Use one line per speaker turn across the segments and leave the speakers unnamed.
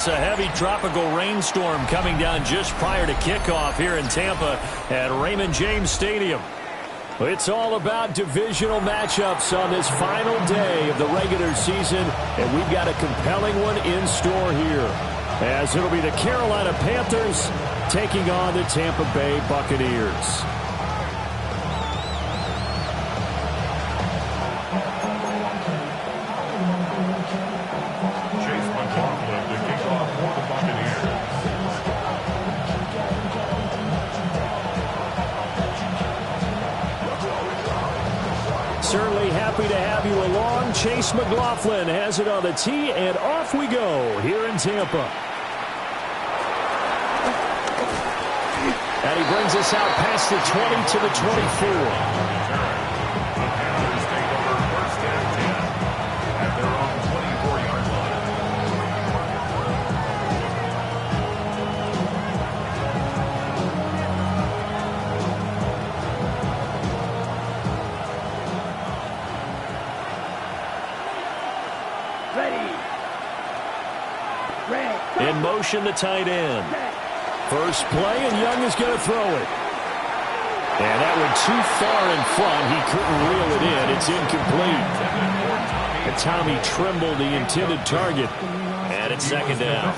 It's a heavy tropical rainstorm coming down just prior to kickoff here in Tampa at Raymond James Stadium. It's all about divisional matchups on this final day of the regular season, and we've got a compelling one in store here, as it'll be the Carolina Panthers taking on the Tampa Bay Buccaneers. Certainly happy to have you along. Chase McLaughlin has it on the tee, and off we go here in Tampa. And he brings us out past the 20 to the 24. In motion, the tight end. First play, and Young is going to throw it. And that went too far in front. He couldn't reel it in. It's incomplete. And Tommy Tremble, the intended target. And it's second down.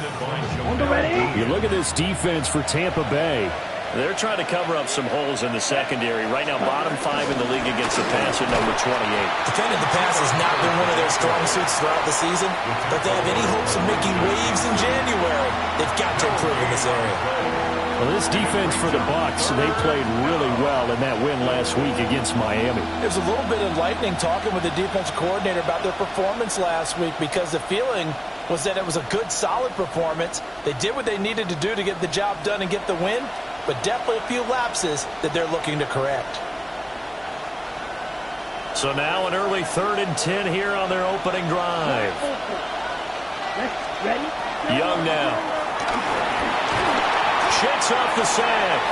You look at this defense for Tampa Bay. They're trying to cover up some holes in the secondary. Right now, bottom 5 in the league against the pass at number 28.
Defending the pass has not been one of their strong suits throughout the season, but they have any hopes of making waves in January, they've got to improve in this area.
Well, this defense for the Bucs, they played really well in that win last week against Miami.
There's a little bit enlightening talking with the defense coordinator about their performance last week, because the feeling was that it was a good, solid performance. They did what they needed to do to get the job done and get the win, but definitely a few lapses that they're looking to correct.
So now an early 3rd and 10 here on their opening drive. Young now. Shakes off the sack.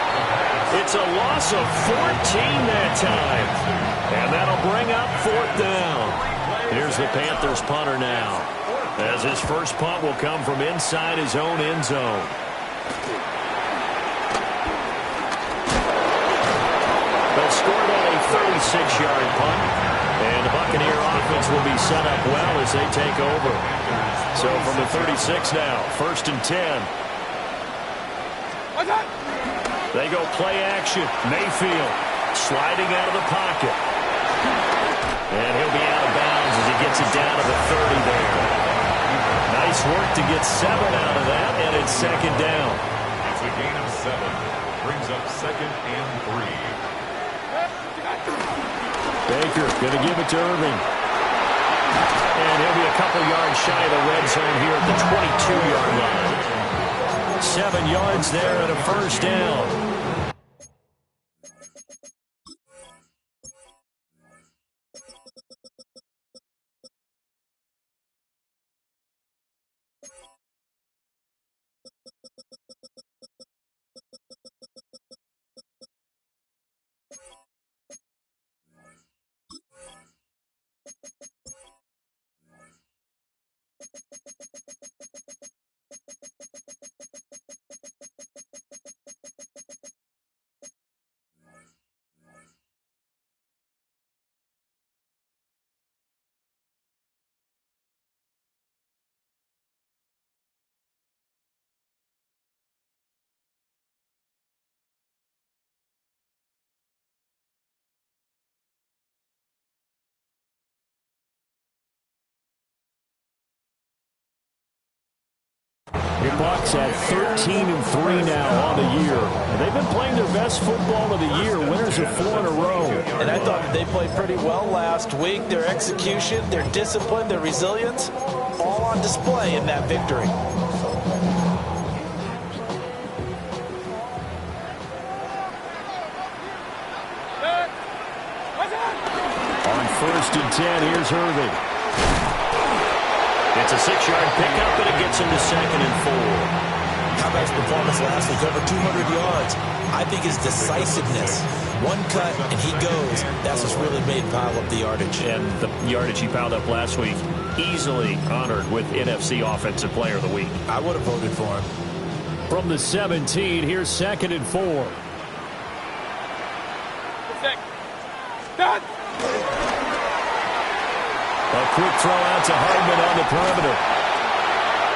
It's a loss of 14 that time. And that'll bring up 4th down. Here's the Panthers punter now, as his first punt will come from inside his own end zone. They'll score on a 36-yard punt, and the Buccaneer offense will be set up well as they take over. So from the 36 now, 1st and 10. They go play action. Mayfield sliding out of the pocket. And he'll be out of bounds as he gets it down to the 30 there. Nice work to get 7 out of that, and it's second down.
It's a gain of 7. Brings up 2nd and 3.
Baker going to give it to Irving. And he'll be a couple yards shy of the red zone here at the 22-yard line. 7 yards there and a first down. Your Bucs at 13-3 now on the year. They've been playing their best football of the year, winners of 4 in a row.
And I thought that they played pretty well last week. Their execution, their discipline, their resilience, all on display in that victory.
On 1st and 10, here's Irving. It's a 6-yard pickup, and it gets him to 2nd and 4.
How about his performance last week? Over 200 yards. I think his decisiveness. One cut, and he goes. That's what's really made him pile up the yardage.
And the yardage he piled up last week, easily honored with NFC Offensive Player of the Week.
I would have voted for him.
From the 17, here's 2nd and 4. A quick throw out to Hardman on the perimeter.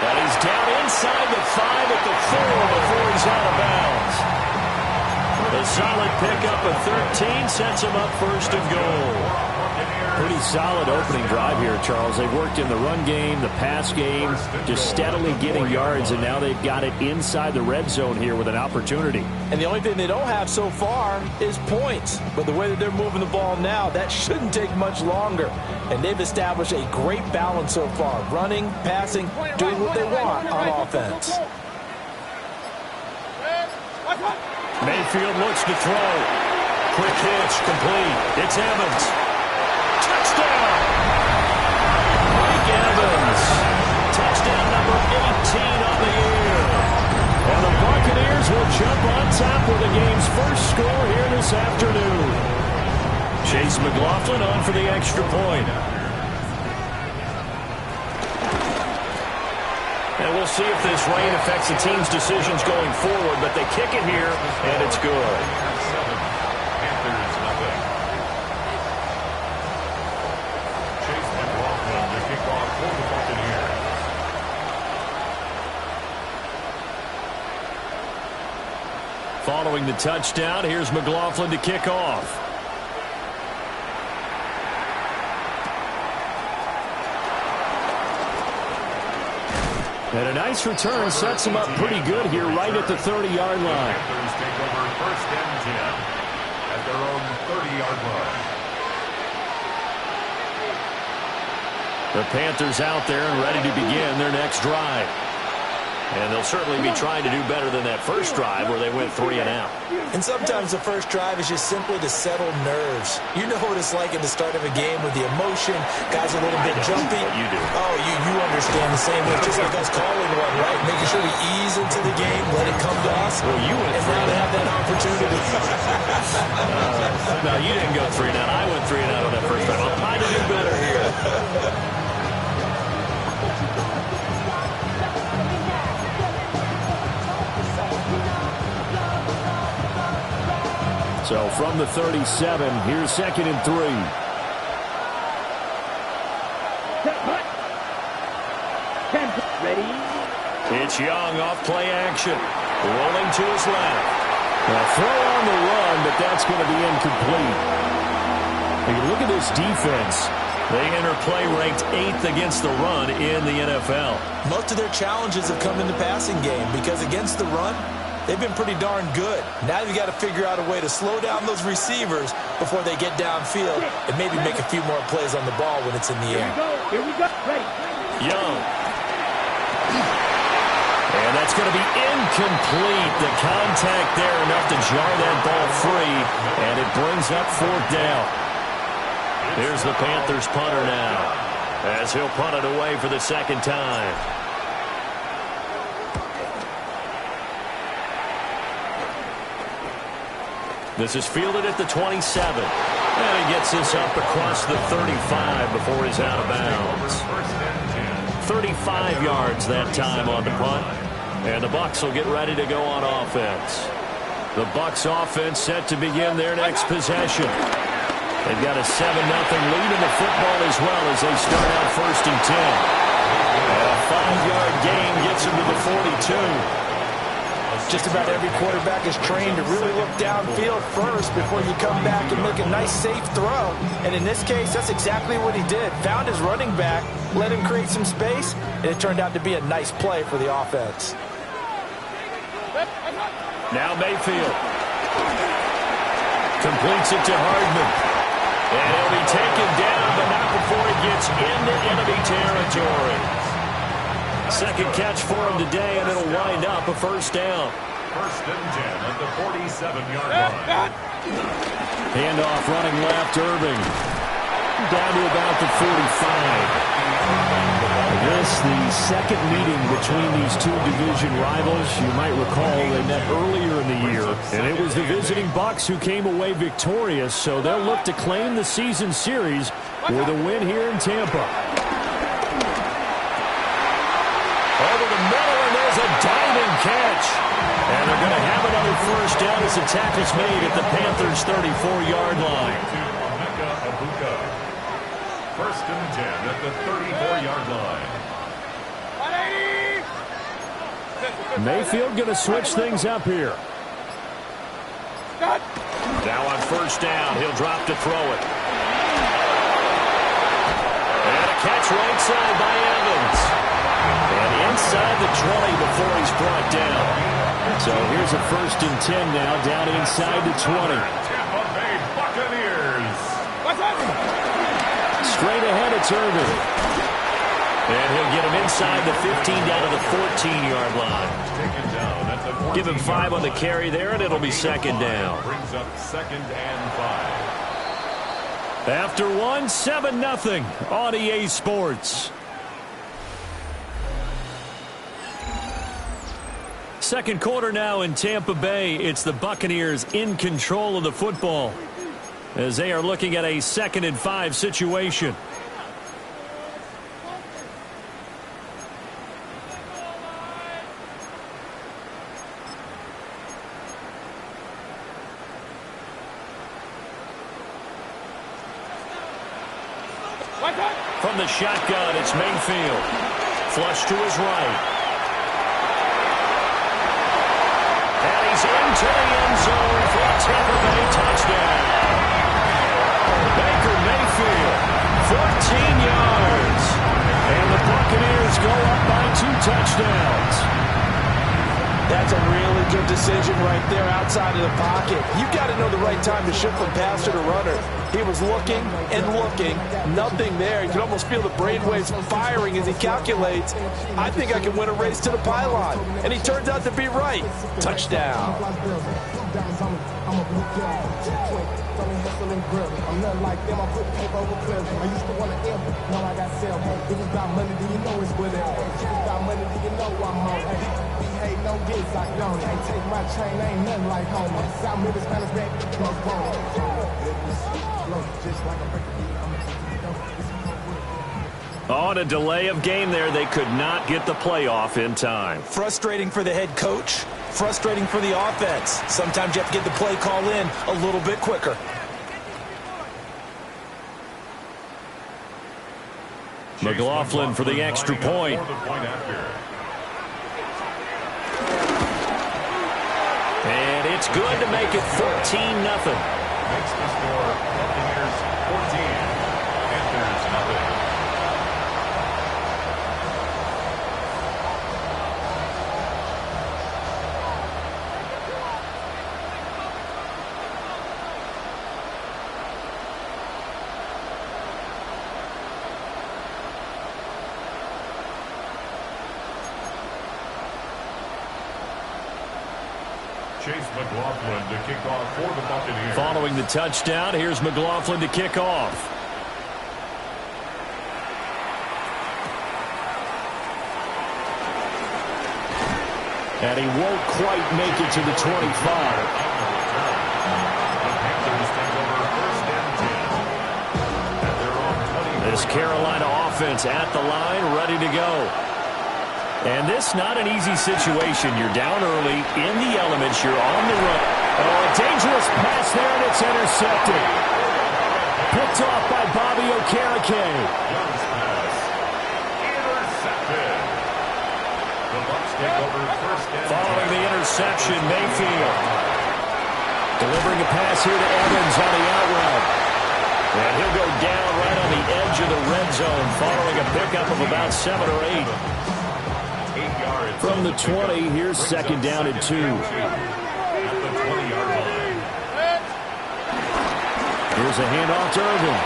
That is down inside the 5 at the 4 before he's out of bounds. A solid pickup of 13 sets him up 1st and goal. Pretty solid opening drive here, Charles. They've worked in the run game, the pass game, just steadily getting yards, and now they've got it inside the red zone here with an opportunity.
And the only thing they don't have so far is points. But the way that they're moving the ball now, that shouldn't take much longer. And they've established a great balance so far. Running, passing, doing what they want on offense.
Mayfield looks to throw. Quick hitch, complete. It's Evans. Touchdown! Mike Evans. Touchdown number 18 on the year. And the Buccaneers will jump on top with the game's first score here this afternoon. Chase McLaughlin on for the extra point. And we'll see if this rain affects the team's decisions going forward, but they kick it here, and it's good.
Chase McLaughlin to kick off for the Buccaneers.
Following the touchdown, here's McLaughlin to kick off. And a nice return sets him up pretty good here right at the 30-yard line.
Panthers take over 1st and 10 at their own 30-yard line.
The Panthers out there and ready to begin their next drive. And they'll certainly be trying to do better than that first drive where they went 3 and out.
And sometimes the first drive is just simply to settle nerves. You know what it's like at the start of a game with the emotion. Guys are a little bit jumpy.
You do.
Oh, you understand the same way. Just like us calling one, right? Making sure we ease into the game, let it come to us.
Well, you went
and now they have that opportunity.
No, you didn't go 3 and out. I went 3 and out on that first drive. I'm trying to do better here. So from the 37, here's 2nd and 3.
Ready?
It's Young off play action. Rolling to his left. A throw on the run, but that's going to be incomplete. Hey, look at this defense. They enter play ranked 8th against the run in the NFL.
Most of their challenges have come in the passing game because against the run, they've been pretty darn good. Now you've got to figure out a way to slow down those receivers before they get downfield and maybe make a few more plays on the ball when it's in the air.
Here we go. Ready.
Young. And that's going to be incomplete. The contact there enough to jar that ball free, and it brings up 4th down. Here's the Panthers punter now, as he'll punt it away for the 2nd time. This is fielded at the 27. And he gets this up across the 35 before he's out of bounds. 35 yards that time on the punt. And the Bucs will get ready to go on offense. The Bucs offense set to begin their next possession. They've got a 7-0 lead in the football as well as they start out 1st and 10. And a 5-yard gain gets them to the 42.
Just about every quarterback is trained to really look downfield first before you come back and make a nice, safe throw. And in this case, that's exactly what he did. Found his running back, let him create some space, and it turned out to be a nice play for the offense.
Now Mayfield. Completes it to Hardman. And he'll be taken down, but not before he gets into enemy territory. 2nd catch for him today, and it'll wind up a 1st down.
1st and 10 at the 47-yard line.
Handoff running left, Irving. Down to about the 45. This, the second meeting between these two division rivals. You might recall they met earlier in the year, and it was the visiting Bucs who came away victorious, so they'll look to claim the season series with a win here in Tampa. Over the middle, and there's a diving catch. And they're going to have another first down as the tackle's made at the Panthers' 34-yard line.
First and 10 at the 34-yard line.
Mayfield going to switch things up here. Now on first down, he'll drop to throw it. And a catch right side by Evans. And inside the 20 before he's brought down. So here's a first and 10 now, down inside the 20.
Tampa Bay Buccaneers.
Straight ahead, it's Irvin. And he'll get him inside the 15 down to the 14-yard line.
Taken down. That's a
Give him 5 on the carry there, and it'll be second down.
Brings up second and 5.
After one, 7-0 on EA Sports. Second quarter now in Tampa Bay. It's the Buccaneers in control of the football as they are looking at a 2nd and 5 situation. From the shotgun, it's Mayfield. Flush to his right. And he's into the end zone for a Tampa Bay touchdown. Baker Mayfield, 14 yards. And the Buccaneers go up by 2 touchdowns.
That's a really good decision right there outside of the pocket. You've got to know the right time to shift from passer to runner. He was looking and looking. Nothing there. You can almost feel the brainwaves firing as he calculates. I think I can win a race to the pylon. And he turns out to be right. Touchdown.
I'm not like them, I put paper over clear. I used to want to amp, now I got sell. If it's about money, do you know it's with it? If it's about money, do you know I'm on? We hate no gets like on it. Ain't take my chain, ain't nothing like home. South Middle Spanish back, close bone. Just like a break.
On a delay of game there, they could not get the playoff in time.
Frustrating for the head coach. Frustrating for the offense. Sometimes you have to get the play call in a little bit quicker.
McLaughlin for the extra point. And it's good to make it 14-0.
Makes the score Buccaneers 14, Panthers nothing. Chase McLaughlin to kick off for the Buccaneers.
Following the touchdown, here's McLaughlin to kick off. And he won't quite make it to the 25.
The Panthers take over first and 10. At their own 20.
This Carolina offense at the line, ready to go. And this not an easy situation. You're down early, in the elements, you're on the run. Oh, a dangerous pass there, and it's intercepted. Picked off by Bobby Okereke.
Young's pass intercepted. The Bucs take over first and 10.
Following the interception, Mayfield. Delivering a pass here to Evans on the out route. And he'll go down right on the edge of the red zone, following a pickup of about 7 or 8. From the 20, here's second down and 2.
At the 20-yard line.
Here's a handoff to Irvin.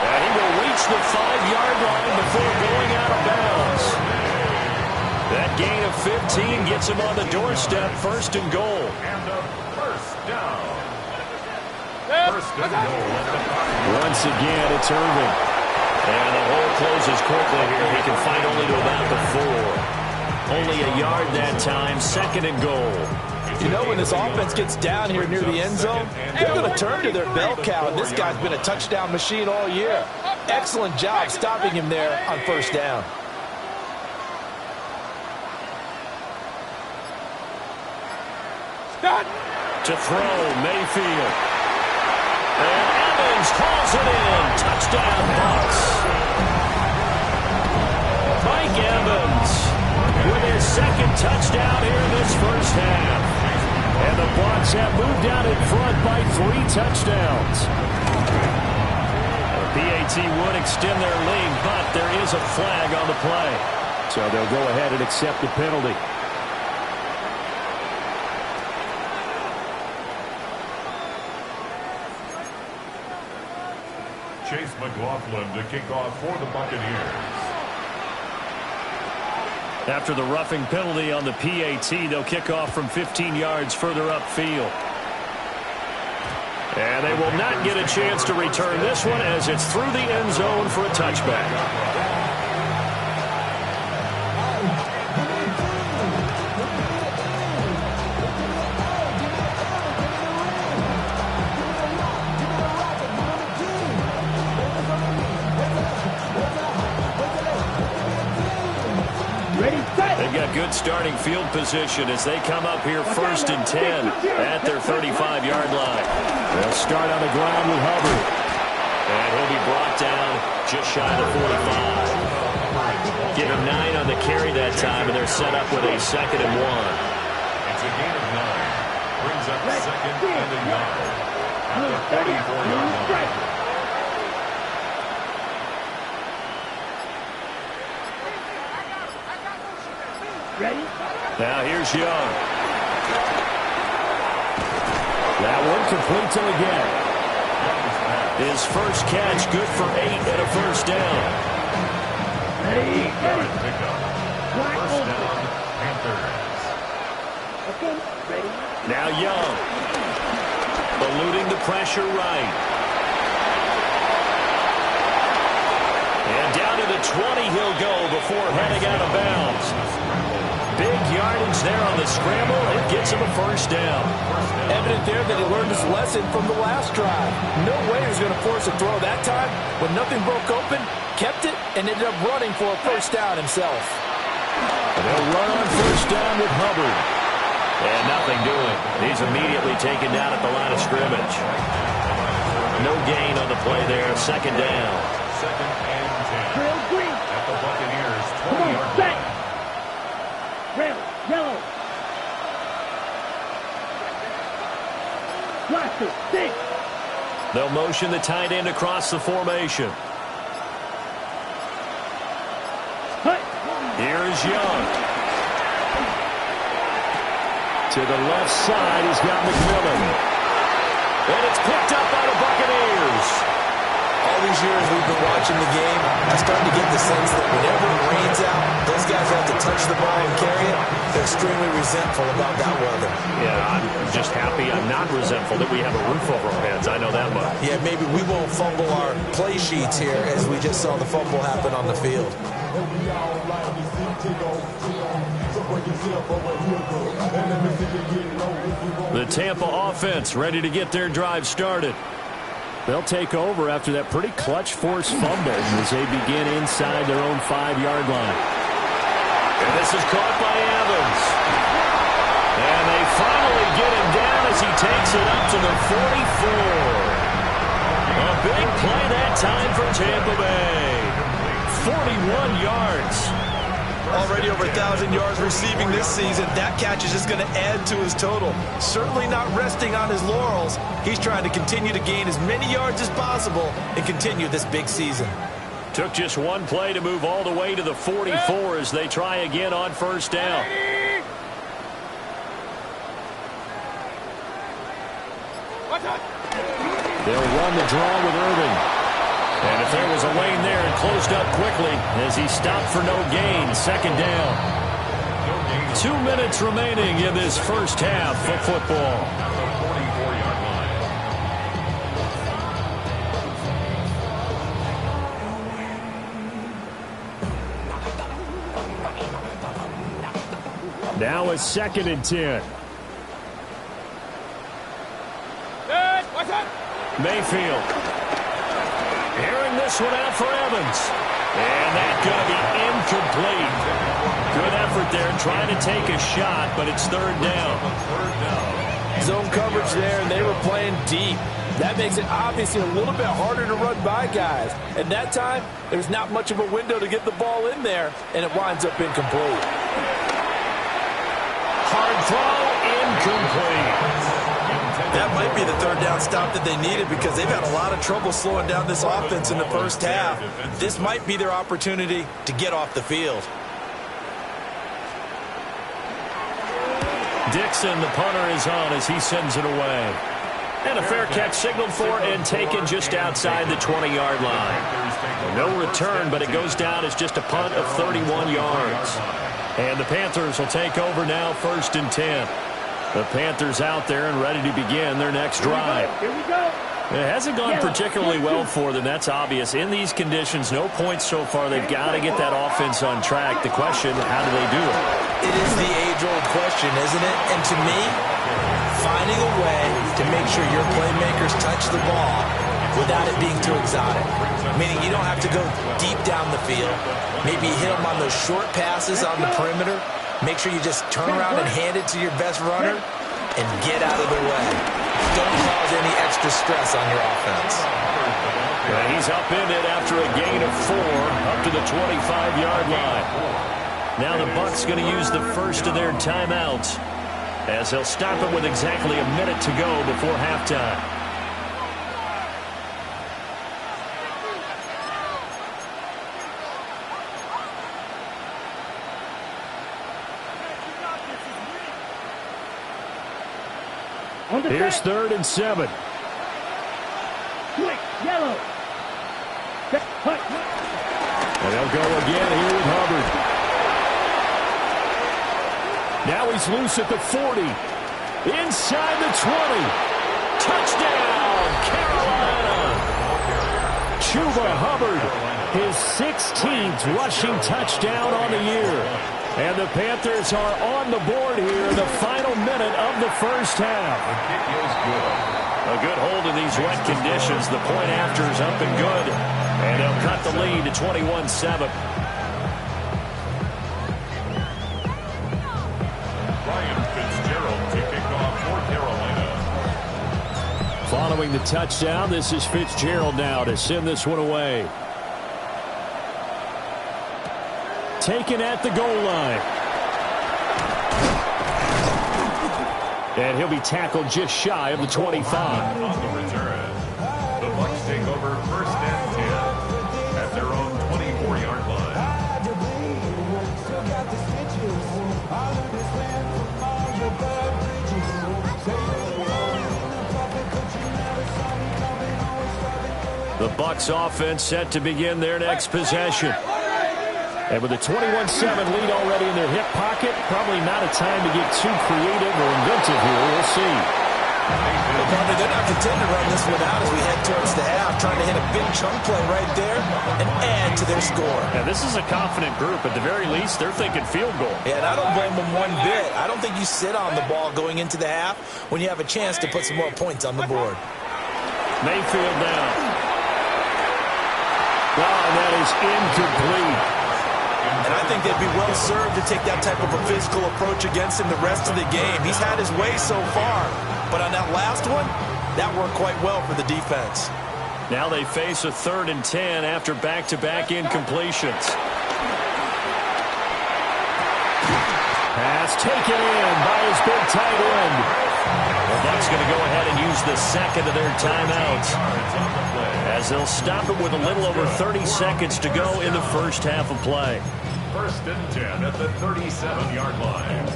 And he will reach the 5-yard line before going out of bounds. That gain of 15 gets him on the doorstep, first and goal.
And a first down. First and goal at the 5.
Once again, it's Irvin. And the hole closes quickly here. He can fight only to about the 4. Only a yard that time, 2nd and goal.
You know, when this offense gets down here near the end zone, they're going to turn to their bell cow. And this guy's been a touchdown machine all year. Excellent job stopping him there on 1st down.
To throw, Mayfield. And Evans calls it in. Touchdown, Bucs. Mike Evans with his 2nd touchdown here in this 1st half. And the Bucs have moved out in front by 3 touchdowns. The PAT would extend their lead, but there is a flag on the play. So they'll go ahead and accept the penalty.
Chase McLaughlin to kick off for the Buccaneers.
After the roughing penalty on the PAT, they'll kick off from 15 yards further upfield. And they will not get a chance to return this one as it's through the end zone for a touchback. Good starting field position as they come up here 1st and 10 at their 35-yard line. They'll start on the ground with Hubbard. And he'll be brought down just shy of the 45. Give him 9 on the carry that time, and they're set up with a 2nd and 1.
It's a gain of 9. Brings up 2nd and a yard at the 34-yard line.
Ready?
Now here's Young. That one complete to again. His first catch good for 8 and a 1st down.
Ready?
Pickup. 1st down, Panthers.
Okay, ready?
Now Young. Eluding the pressure right. And down to the 20 he'll go before heading out of bounds. Big yardage there on the scramble. It gets him a 1st down.
Evident there that he learned his lesson from the last drive. No way he was going to force a throw that time. When nothing broke open, kept it, and ended up running for a 1st down himself.
They'll run on 1st down with Hubbard. And nothing doing. He's immediately taken down at the line of scrimmage. No gain on the play there. 2nd down.
2nd and 10.
Trail green.
At the Buccaneers'
Come on,
20-yard
set.
line.
Trail yellow. Blaster, 6.
They'll motion the tight end across the formation.
Hut.
Here's Young. To the left side, he's got McMillan. And it's picked up by the Buccaneers.
All these years we've been watching the game, I started to get the sense that whenever it rains out, those guys have to touch the ball and carry it. They're extremely resentful about that weather.
Yeah, I'm just happy I'm not resentful that we have a roof over our heads. I know that much.
Yeah, maybe we won't fumble our play sheets here as we just saw the fumble happen on the field.
The Tampa offense ready to get their drive started. They'll take over after that pretty clutch forced fumble as they begin inside their own 5-yard line. And this is caught by Evans. And they finally get him down as he takes it up to the 44. A big play that time for Tampa Bay. 41 yards.
Already over 1,000 yards receiving this season. That catch is just going to add to his total. Certainly not resting on his laurels. He's trying to continue to gain as many yards as possible and continue this big season.
Took just one play to move all the way to the 44 as they try again on 1st down. They'll run the draw with Irving. And if there was a lane there, it closed up quickly as he stopped for no gain. 2nd down. 2 minutes remaining in this 1st half of football. Now a 2nd and 10. Mayfield. Airing this one out for Evans. And that's going to be incomplete. Good effort there trying to take a shot, but it's 3rd down.
Zone coverage there, and they were playing deep. That makes it obviously a little bit harder to run by guys. And that time, there's not much of a window to get the ball in there, and it winds up incomplete.
Hard throw, incomplete.
That might be the 3rd down stop that they needed because they've had a lot of trouble slowing down this offense in the first half. This might be their opportunity to get off the field.
Dixon, the punter, is on as he sends it away. And a fair catch signaled for and taken just outside the 20-yard line. No return, but it goes down as just a punt of 31 yards. And the Panthers will take over now, 1st and 10. The Panthers out there and ready to begin their next drive.
Here we go.
It hasn't gone particularly well for them. That's obvious. In these conditions, no points so far. They've got to get that offense on track. The question, how do they do it?
It is the age-old question, isn't it? And to me, finding a way to make sure your playmakers touch the ball without it being too exotic. Meaning you don't have to go deep down the field. Maybe hit them on those short passes on the perimeter. Make sure you just turn around and hand it to your best runner and get out of the way. Don't cause any extra stress on your offense.
And he's up in it after a gain of 4 up to the 25-yard line. Now the Bucs going to use the first of their timeouts as they'll stop it with exactly a minute to go before halftime. Here's 3rd and 7.
Quick, yellow.
And they'll go again here with Hubbard. Now he's loose at the 40. Inside the 20. Touchdown, Carolina. Chuba Hubbard, his 16th rushing touchdown on the year. And the Panthers are on the board here in the final minute of the first half. A good hold in these wet conditions. The point after is up and good. And they'll cut the lead to 21-7.
Ryan Fitzgerald to kick off for Carolina.
Following the touchdown, this is Fitzgerald now to send this one away. Taken at the goal line. And he'll be tackled just shy of the 25.
On the return, the Bucs take over 1st and 10 at their own 24-yard line.
The Bucs offense set to begin their next possession. And with a 21-7 lead already in their hip pocket, probably not a time to get too creative or inventive here. We'll see.
Well, probably they're not content to run this one out as we head towards the half, trying to hit a big chunk play right there and add to their score.
Yeah, this is a confident group. At the very least, they're thinking field goal.
Yeah, and I don't blame them one bit. I don't think you sit on the ball going into the half when you have a chance to put some more points on the board.
Mayfield down. Wow, that is incomplete.
And I think they'd be well served to take that type of a physical approach against him the rest of the game. He's had his way so far, but on that last one, that worked quite well for the defense.
Now they face a 3rd and 10 after back-to-back incompletions. Pass taken in by his big tight end. The Bucs going to go ahead and use the 2nd of their timeouts as they'll stop it with a little over 30 seconds to go in the first half of play.
1st and 10 at the 37-yard line.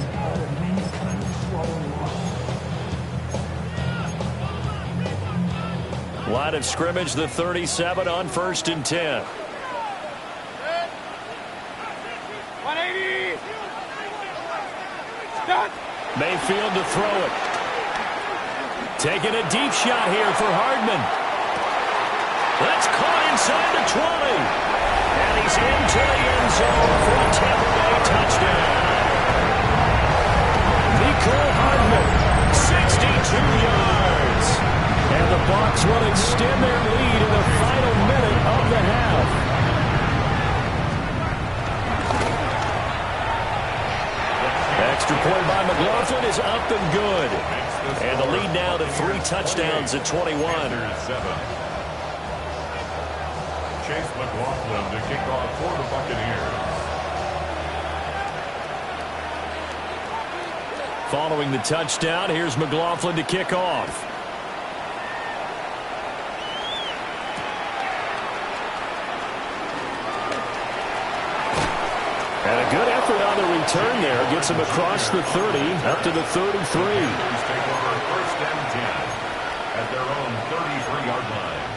Line of scrimmage, the 37 on 1st and 10.
180.
Mayfield to throw it. Taking a deep shot here for Hardman. That's caught inside the 20. And he's into the end zone for a Tampa Bay touchdown. extend their lead in the final minute of the half. Extra point by McLaughlin is up and good. And the lead now to 3 touchdowns at 21.
Chase McLaughlin to kick off for the Buccaneers.
Following the touchdown, here's McLaughlin to kick off. And a good effort on the return there. Gets him across the 30, up to the 33.
Take over 1st and 10 at their own 33-yard line.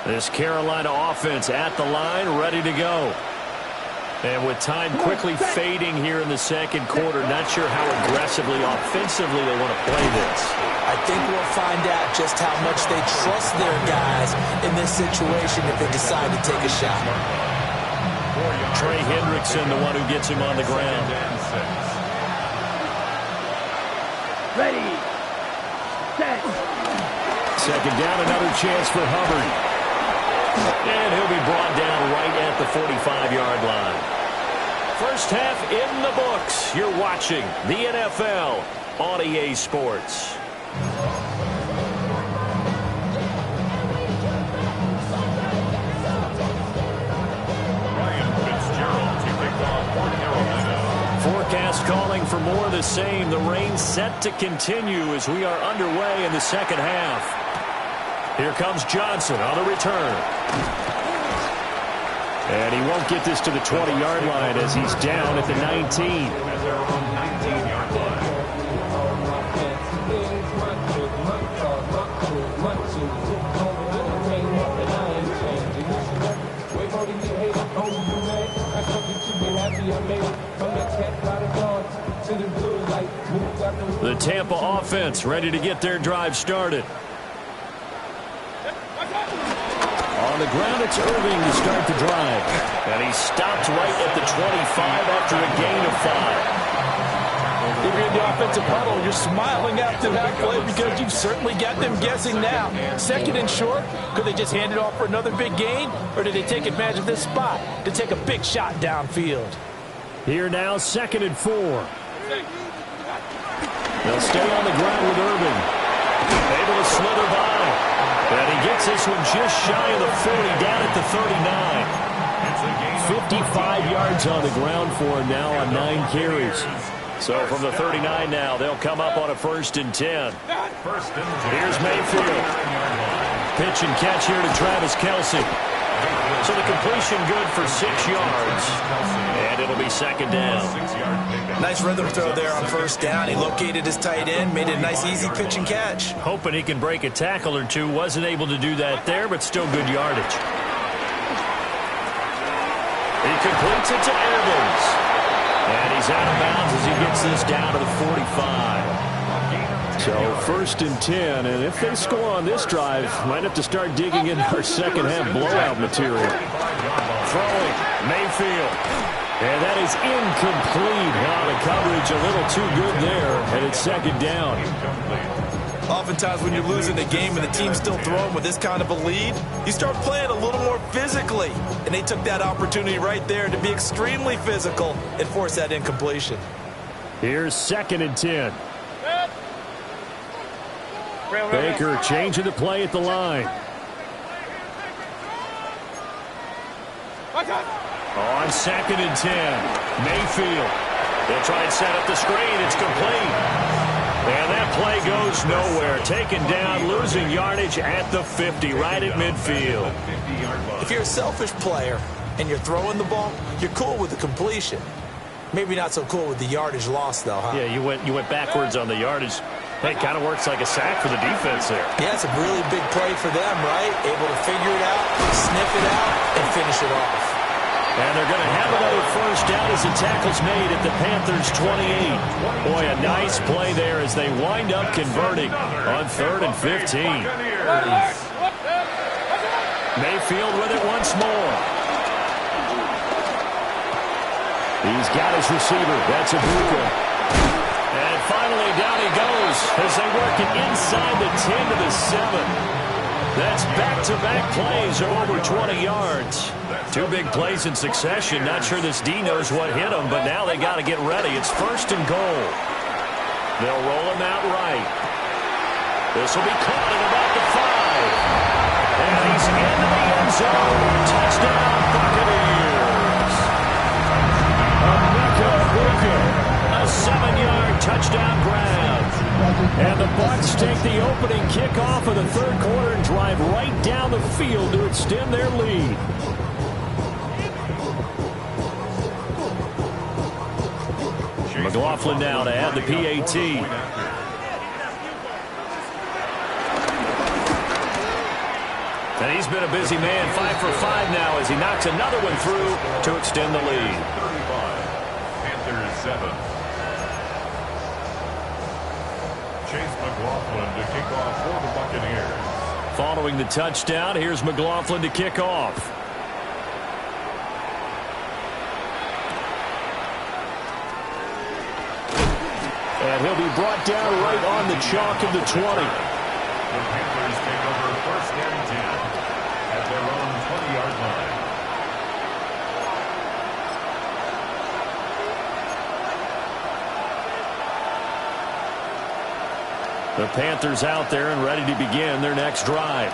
This Carolina offense at the line, ready to go. And with time quickly fading here in the second quarter, not sure how aggressively, offensively they want to play this.
I think we'll find out just how much they trust their guys in this situation if they decide to take a shot.
Trey Hendrickson, the one who gets him on the ground.
Ready. Set.
Second down, another chance for Hubbard. And he'll be brought down right at the 45-yard line. First half in the books. You're watching the NFL on EA Sports. Forecast calling for more of the same. The rain set to continue as we are underway in the second half. Here comes Johnson on the return. And he won't get this to the 20-yard line as he's down at the 19. The Tampa offense ready to get their drive started. On the ground, it's Irving to start the drive. And he stopped right at the 25 after a gain of 5.
If you're in the offensive huddle, you're smiling after that play because you've certainly got them guessing now. Second and short, could they just hand it off for another big gain? Or did they take advantage of this spot to take a big shot downfield?
Here now, 2nd and 4. They'll stay on the ground with Irving. Able to slither by. And he gets this one just shy of the 40, down at the 39. 55 yards on the ground for him now on 9 carries. So from the 39 now, they'll come up on a 1st and 10. Here's Mayfield. Pitch and catch here to Travis Kelce. So the completion good for 6 yards. And it'll be 2nd down.
Nice rhythm throw there on 1st down. He located his tight end, made it a nice easy pitch and catch.
Hoping he can break a tackle or two. Wasn't able to do that there, but still good yardage. He completes it to Evans. And he's out of bounds as he gets this down to the 45. So 1st and 10, and if they score on this drive, might have to start digging into our second half blowout material. Throwing, Mayfield. And that is incomplete. Now the coverage a little too good there, and it's 2nd down.
Oftentimes when you're losing a game and the team's still throwing with this kind of a lead, you start playing a little more physically. And they took that opportunity right there to be extremely physical and force that incompletion.
Here's 2nd and 10. Baker changing the play at the line. On 2nd and 10, Mayfield. They'll try and set up the screen. It's complete. And that play goes nowhere. Taken down, losing yardage at the 50, right at midfield.
If you're a selfish player and you're throwing the ball, you're cool with the completion. Maybe not so cool with the yardage loss, though, huh?
Yeah, you went backwards on the yardage. It kind of works like a sack for the defense there.
Yeah, it's a really big play for them, right? Able to figure it out, sniff it out, and finish it off.
And they're going to have another 1st down as the tackle's made at the Panthers' 28. Boy, a nice play there as they wind up converting on 3rd and 15. Mayfield with it once more. He's got his receiver. That's Ibuka. And finally, down he goes as they work it inside the 10 to the 7. That's back-to-back plays of over 20 yards. Two big plays in succession. Not sure this D knows what hit him, but now they got to get ready. It's first and goal. They'll roll him out right. This will be caught at about the 5. And he's into the end zone. Touchdown, Buccaneers. A 7-yard touchdown grab. And the Bucs take the opening kickoff of the third quarter and drive right down the field to extend their lead. McLaughlin now to add the PAT. And he's been a busy man, 5 for 5 now as he knocks another one through to extend the lead.
35, Panthers 7. Chase McLaughlin to kick off for the Buccaneers.
Following the touchdown, here's McLaughlin to kick off. And he'll be brought down right on the chalk of the 20.
The Panthers take over first and 10 at their own 20-yard line.
The Panthers out there and ready to begin their next drive.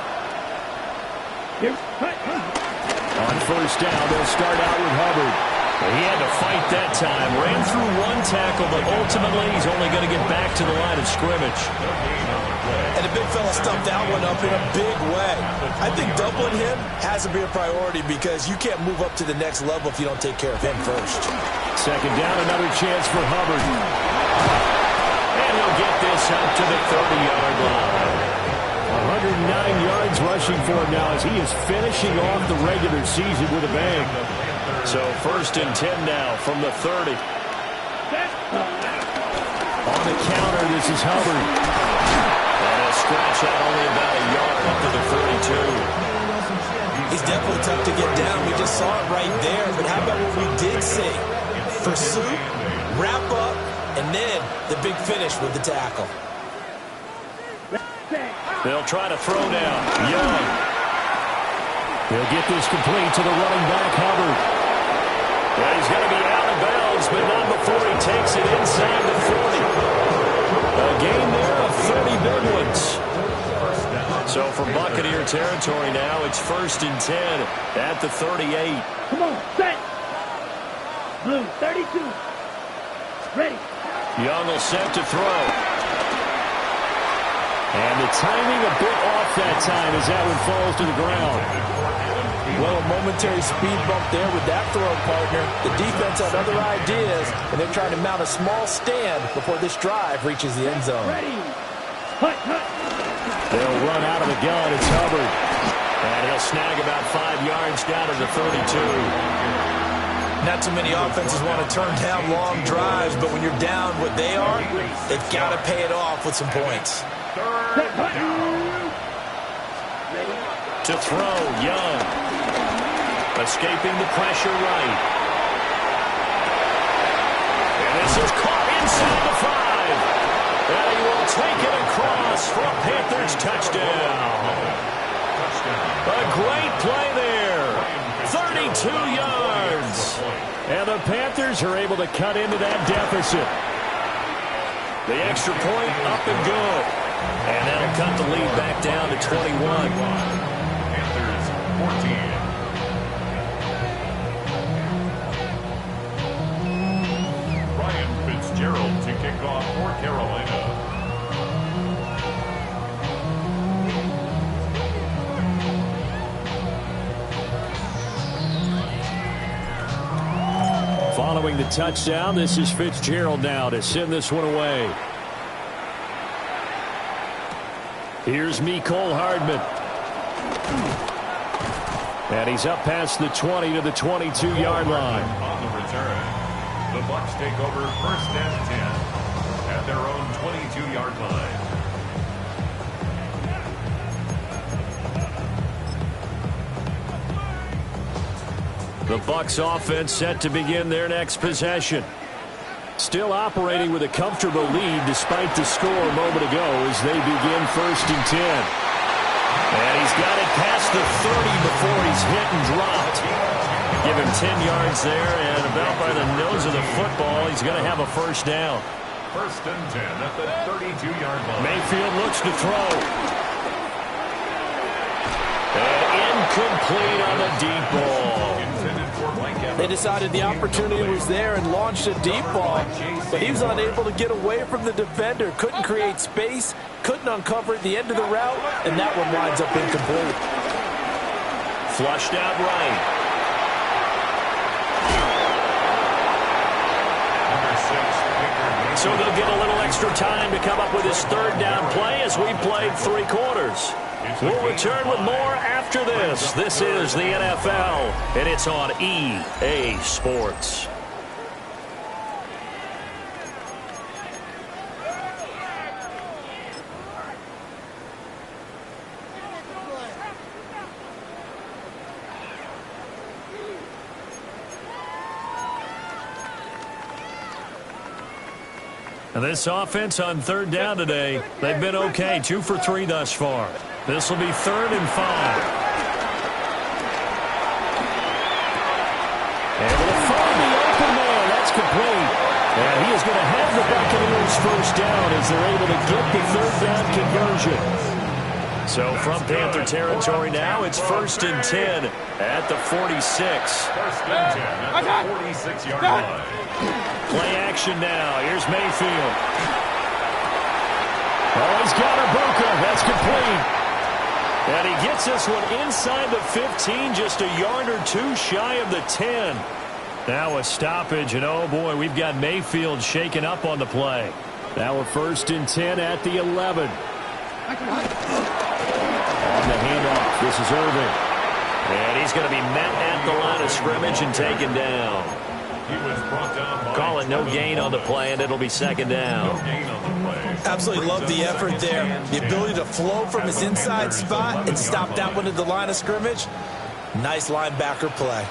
On first down, they'll start out with Hubbard. He had to fight that time. Ran through one tackle, but ultimately he's only going to get back to the line of scrimmage.
And the big fella stumped that one up in a big way. I think doubling him has to be a priority because you can't move up to the next level if you don't take care of him first.
Second down, another chance for Hubbard. And he'll get this up to the 30-yard line. 109 yards rushing for him now as he is finishing off the regular season with a bang. So first and 10 now from the 30. On the counter, this is Hubbard. And he'll scratch out only about a yard up to the 42.
He's definitely tough to get down. We just saw it right there. But how about what we did see? Pursuit, wrap up, and then the big finish with the tackle.
They'll try to throw down. Young. He'll get this complete to the running back, Hubbard. Well, he's going to be out of bounds, but not before he takes it inside the 40. A gain there of 30 big ones. So from Buccaneer territory now, it's first and 10 at the 38.
Come on, set. Blue, 32. Ready.
Young will set to throw. And the timing a bit off that time as that one falls to the ground.
Well, a momentary speed bump there with that throw, partner. The defense had other ideas, and they're trying to mount a small stand before this drive reaches the end zone.
Ready. Hut, hut.
They'll run out of the gun. It's Hubbard. And he'll snag about 5 yards down to the 32.
Not too many offenses want to turn down long drives, but when you're down what they are, they've got to pay it off with some points.
To throw, Young. Escaping the pressure right. And this is caught inside the 5. And he will take it across for a Panthers touchdown. A great play there. 32 yards. And the Panthers are able to cut into that deficit. The extra point up and good. And that'll cut the lead back down to 21.
Panthers 14. Ryan Fitzgerald to kick off for Carolina.
Following the touchdown, this is Fitzgerald now to send this one away. Here's Mecole Hardman. And he's up past the 20 to the 22-yard line.
On the return, the Bucs take over first and 10 at their own 22-yard line.
The Bucs offense set to begin their next possession. Still operating with a comfortable lead despite the score a moment ago as they begin 1st and 10. And he's got it past the 30 before he's hit and dropped. Give him 10 yards there, and about by the nose of the football, he's going to have a 1st down.
1st and 10 at the 32-yard line.
Mayfield looks to throw. And incomplete on the deep ball.
They decided the opportunity was there and launched a deep ball, but he was unable to get away from the defender, couldn't create space, couldn't uncover at the end of the route, and that one winds up incomplete.
Flushed out right. So they'll get a little extra time to come up with his 3rd down play as we played 3 quarters. We'll return with more after this. This is the NFL, and it's on EA Sports. And this offense on 3rd down today, they've been okay. 2 for 3 thus far. This will be 3rd and 5. And with a throw in the open man, that's complete. And he is going to have the Buccaneers 1st down as they're able to get the 3rd down conversion. So from Panther territory now, it's 1st and 10 at the 46.
1st and 10 at the 46-yard line.
Play action now. Here's Mayfield. Oh, he's got Ibuka. That's complete. And he gets this one inside the 15, just a yard or 2 shy of the 10. Now a stoppage, and oh boy, we've got Mayfield shaken up on the play. Now a 1st and 10 at the 11. On the handoff, this is Irving. And he's going to be met at the line of scrimmage and taken down.
He was brought down by
Call it no gain on the play, and it'll be 2nd down.
no gain on the play.
Absolutely love the effort there. The ability to flow from his inside spot and stop that one at the line of scrimmage. Nice linebacker play.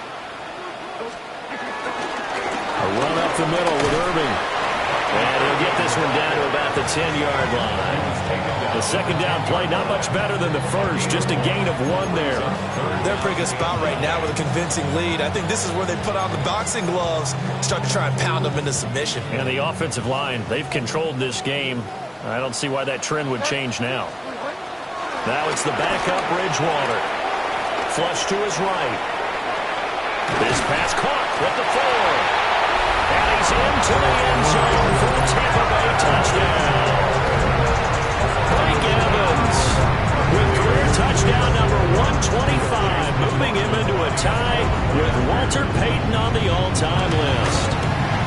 A run up the middle with Irving. And he'll get this one down to about the 10-yard line. The 2nd down play, not much better than the first, just a gain of 1 there.
They're in a pretty good spot right now with a convincing lead. I think this is where they put on the boxing gloves, start to try and pound them into submission.
And the offensive line, they've controlled this game. I don't see why that trend would change now. Now it's the backup Bridgewater. Flush to his right. This pass caught with the 4. And he's into the end zone for the Tampa Bay touchdown. Mike Evans with career touchdown number 125, moving him into a tie with Walter Payton on the all-time list.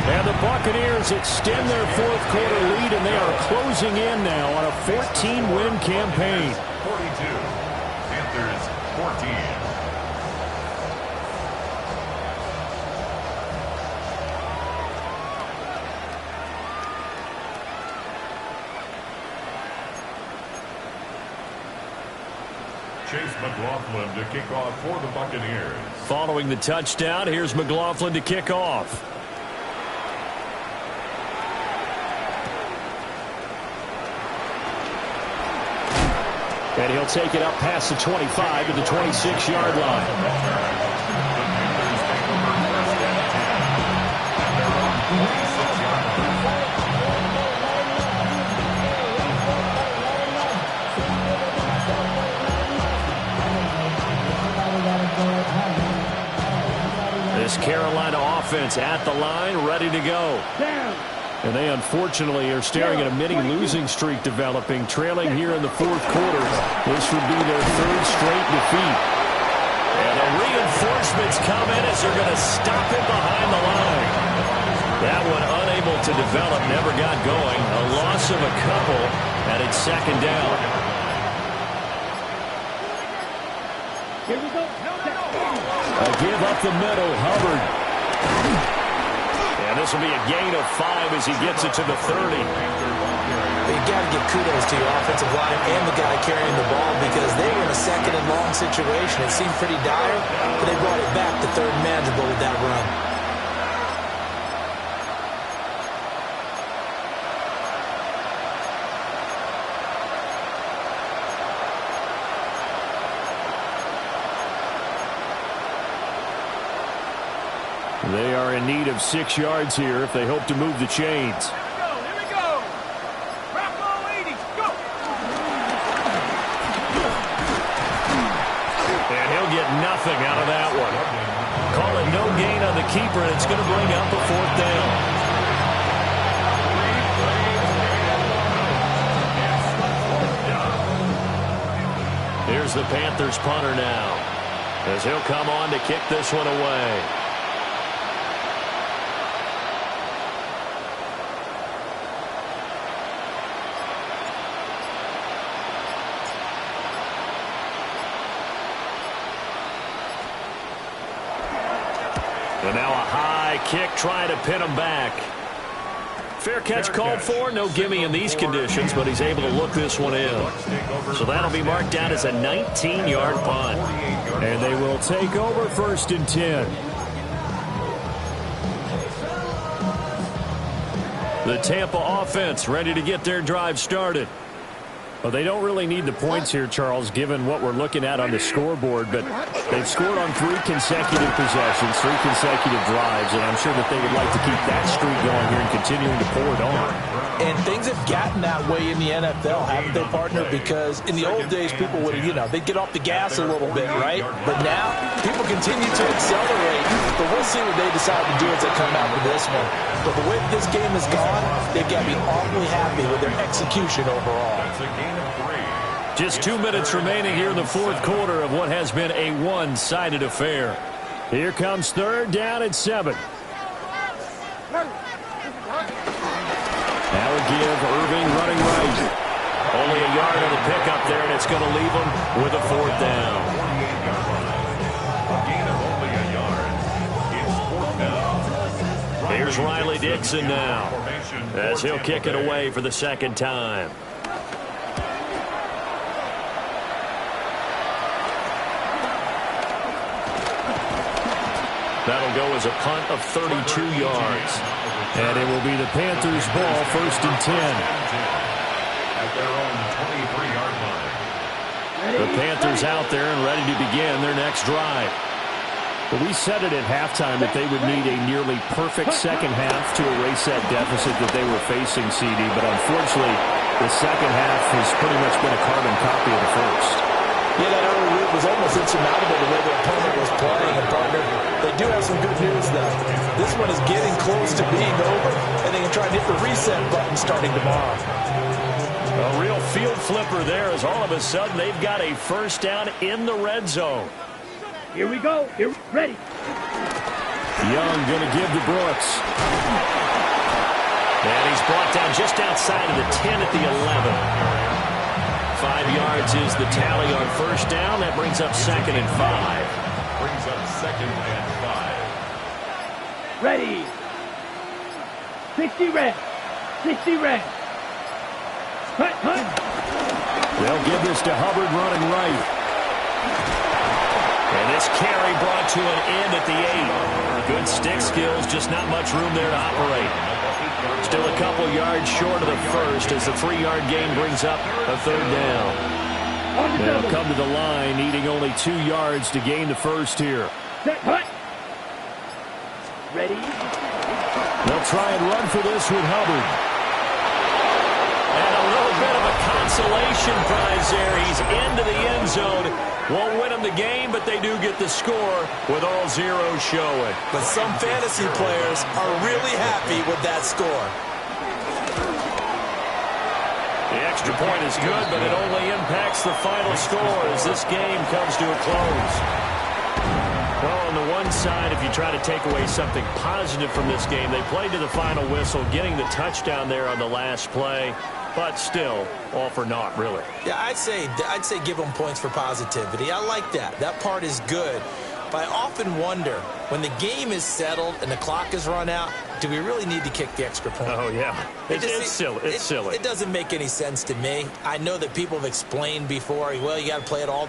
And the Buccaneers extend their 4th quarter lead, and they are closing in now on a 14-win campaign.
42. Panthers 14. Chase McLaughlin to kick off for the Buccaneers.
Following the touchdown, here's McLaughlin to kick off. And he'll take it up past the 25 to the 26-yard line. This Carolina offense at the line, ready to go. And they unfortunately are staring at a mini losing streak developing, trailing here in the 4th quarter. This would be their 3rd straight defeat. And the reinforcements come in as they're going to stop it behind the line. That one unable to develop, never got going. A loss of a couple, and it's 2nd down.
Here we go.
A give up the middle, Hubbard. And this will be a gain of 5 as he gets it to the 30.
You got to give kudos to your offensive line and the guy carrying the ball because they were in a 2nd and long situation. It seemed pretty dire, but they brought it back to third manageable with that run.
They are in need of 6 yards here if they hope to move the chains.
Here we go. Bravo 80, go.
And he'll get nothing out of that one. Call it no gain on the keeper, and it's going to bring up a 4th down. Here's the Panthers punter now, as he'll come on to kick this one away. And now a high kick trying to pin him back. Fair catch called for. No gimme in these conditions, but he's able to look this one in. So that'll be marked down as a 19-yard punt. And they will take over 1st and 10. The Tampa offense ready to get their drive started. Well, they don't really need the points here, Charles, given what we're looking at on the scoreboard, but they've scored on 3 consecutive possessions, 3 consecutive drives, and I'm sure that they would like to keep that streak going here and continuing to pour it on.
And things have gotten that way in the NFL, haven't they, partner? Because in the old days, people would, they'd get off the gas a little bit, right? But now, people continue to accelerate, but we'll see what they decide to do as they come out with this one. But the way this game has gone, they've got to be awfully happy with their execution overall.
Just 2 minutes remaining here in the 4th quarter of what has been a one-sided affair. Here comes 3rd down at 7. Now a give, Irving running right. Only a yard on the pickup there, and it's going to leave him with a 4th down. Here's Riley Dixon now, as he'll kick it away for the 2nd time. That'll go as a punt of 32 yards. And it will be the Panthers' ball, 1st and 10.
At their own 23-yard line.
The Panthers out there and ready to begin their next drive. But we said it at halftime that they would need a nearly perfect second half to erase that deficit that they were facing, CD. But unfortunately, the second half has pretty much been a carbon copy of the first.
Yeah, that early lead was almost insurmountable the way the opponent was playing. And, partner, they do have some good news, though. This one is getting close to being over, and they can try and hit the reset button starting tomorrow.
A real field flipper there, as all of a sudden they've got a 1st down in the red zone.
Here we go. Here, ready.
Young going to give to Brooks. And he's brought down just outside of the 10 at the 11. 5 yards is the tally on 1st down. That brings up 2nd and 5.
Brings up 2nd and 5.
Ready. 60 red. 60 red. Cut, cut.
They'll give this to Hubbard running right. And this carry brought to an end at the 8. Good stick skills, just not much room there to operate. Still a couple yards short of the 1st as the 3-yard gain brings up a 3rd down. They'll come to the line, needing only 2 yards to gain the 1st here.
Set, cut. Ready.
They'll try and run for this with Hubbard. And a little bit of a consolation prize there. He's into the end zone. Won't win them the game, but they do get the score with all zeros showing.
But some fantasy players are really happy with that score.
The extra point is good, but it only impacts the final score as this game comes to a close. Well, on the one side, if you try to take away something positive from this game, they played to the final whistle, getting the touchdown there on the last play. But still, all for naught, really.
Yeah, I'd say give them points for positivity. I like that. That part is good. But I often wonder, when the game is settled and the clock is run out, do we really need to kick the extra point?
Oh, yeah. It's silly. It's silly.
It doesn't make any sense to me. I know that people have explained before, well, you got to play it all